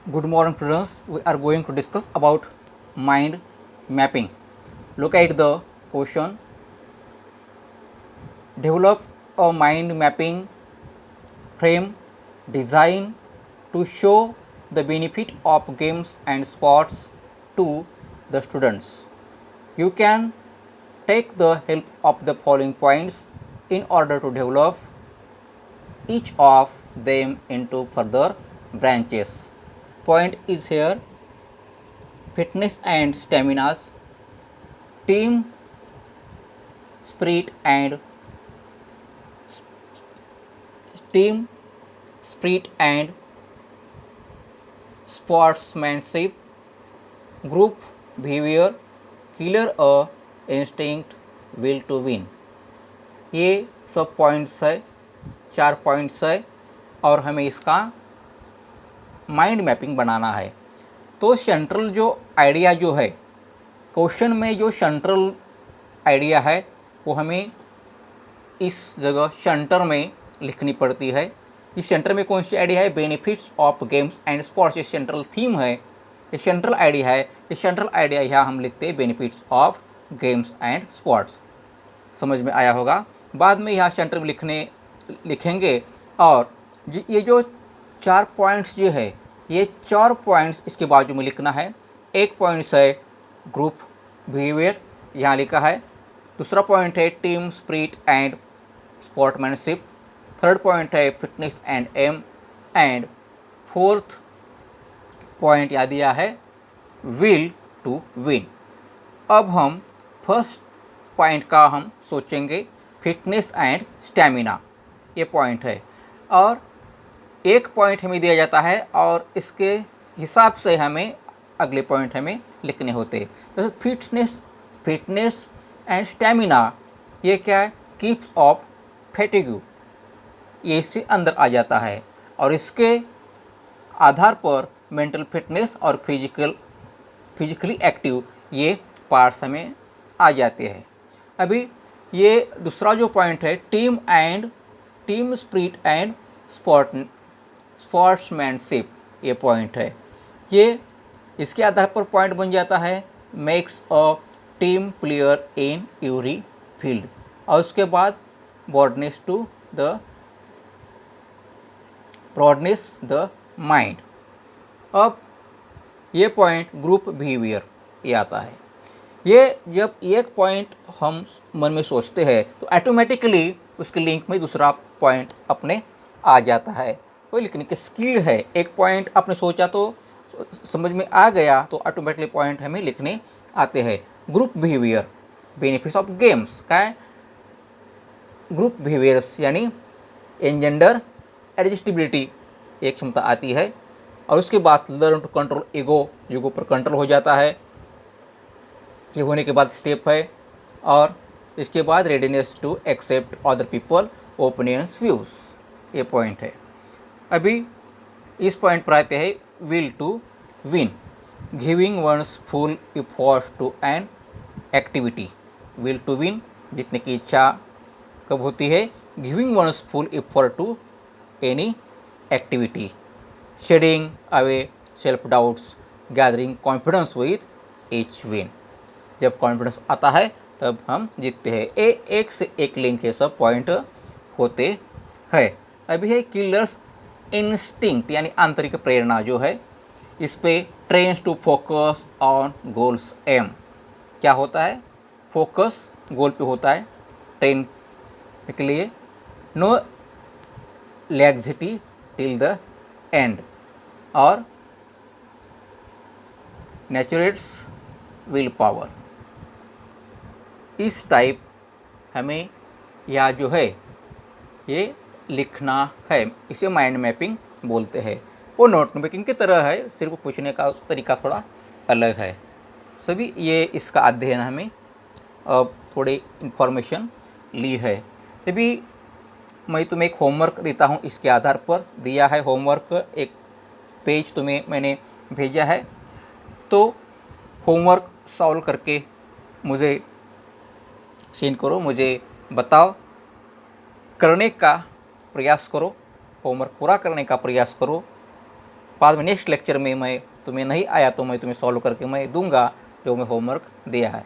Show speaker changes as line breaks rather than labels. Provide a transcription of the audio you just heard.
Good morning students, we are going to discuss about mind mapping. Look at the question. Develop a mind mapping frame design to show the benefit of games and sports to the students. You can take the help of the following points in order to develop each of them into further branches. Point is here: fitness and stamina, team spirit and team spirit and sportsmanship, group behavior, killer a instinct, will to win. ये सब points है, 4 points है और हमें इसका mind mapping बनाना है। तो central जो आइडिया जो है क्वेश्चन में, जो सेंट्रल आइडिया है वो हमें इस जगह सेंटर में लिखनी पड़ती है। इस सेंटर में कौन सी आइडिया है? Benefits of games and sports. ये सेंट्रल थीम है, ये सेंट्रल आइडिया है। ये सेंट्रल आइडिया यहाँ हम लिखते हैं benefits of games and sports. समझ में आया होगा। बाद में यहाँ सेंटर में लिखेंगे और ये जो 4 पॉइंट्स जो है, ये 4 पॉइंट्स इसके बाजू में लिखना है। एक पॉइंट्स है ग्रुप बिहेवियर, यहाँ लिखा है। दूसरा पॉइंट है team spirit and sportsmanship. Third point है fitness and um, and fourth point यहाँ दिया है विल टू विन। अब हम फर्स्ट पॉइंट का हम सोचेंगे, फिटनेस एंड स्टैमिना। ये पॉइंट है और एक पॉइंट हमें दिया जाता है और इसके हिसाब से हमें अगले पॉइंट हमें लिखने होते हैं। तो फिटनेस एंड स्टैमिना, ये क्या है? कीप्स ऑफ फैटिग्यू, ये इससे अंदर आ जाता है और इसके आधार पर मेंटल फिटनेस और फिजिकली एक्टिव ये पार्ट्स हमें आ जाते हैं। अभी ये दूसरा जो पॉइंट है टीम स्पिरिट एंड स्पोर्ट्समैनशिप, ये पॉइंट है। ये इसके आधार पर पॉइंट बन जाता है makes a team player in every field, और उसके बाद ब्रॉडनेस द माइंड। अब ये पॉइंट ग्रुप बिहेवियर ये आता है। ये जब एक पॉइंट हम मन में सोचते हैं तो ऑटोमेटिकली उसके लिंक में दूसरा पॉइंट अपने आ जाता है। कोई लिखने की स्किल है, एक पॉइंट आपने सोचा तो समझ में आ गया तो ऑटोमेटिकली पॉइंट हमें लिखने आते हैं। Group behaviour, benefits of games का है। ग्रुप बिहेवियर्स यानी एंजेंडर एडजस्टिबिलिटी, एक क्षमता आती है। और उसके बाद लर्न टू कंट्रोल ईगो पर कंट्रोल हो जाता है। ये होने के बाद स्टेप है और इसके बाद readiness to accept other people opinions views, ये पॉइंट है। अभी इस पॉइंट पर आते हैं will to win, giving one's full effort to an activity. Will to win, जीतने की इच्छा कब होती है? Giving one's full effort to any activity, shedding away self doubts, gathering confidence with each win. जब कॉन्फिडेंस आता है तब हम जीतते हैं। एक से एक लिंक के सब पॉइंट होते हैं। अभी है किलर्स इंस्टिंक्ट यानी आंतरिक प्रेरणा जो है, इस पे trains to focus on goals aim. क्या होता है? फोकस गोल पे होता है ट्रेन के लिए। No laxity till the end, और नेचुरेट्स विल पावर। इस टाइप हमें यह जो है ये लिखना है, इसे माइंड मैपिंग बोलते हैं। वो नोट मेकिंग की तरह है, सिर्फ पूछने का तरीका थोड़ा अलग है। सभी ये इसका अध्ययन हमें अब थोड़ी इन्फॉर्मेशन ली है। तभी मैं तुम्हें एक होमवर्क देता हूँ, इसके आधार पर दिया है होमवर्क। एक पेज तुम्हें मैंने भेजा है, तो होमवर्क सॉल्व करके मुझे सेंड करो, मुझे बताओ। करने का प्रयास करो, होमवर्क पूरा करने का प्रयास करो। बाद में नेक्स्ट लेक्चर में मैं तुम्हें नहीं आया तो मैं तुम्हें सॉल्व करके मैं दूंगा जो मैं होमवर्क दिया है।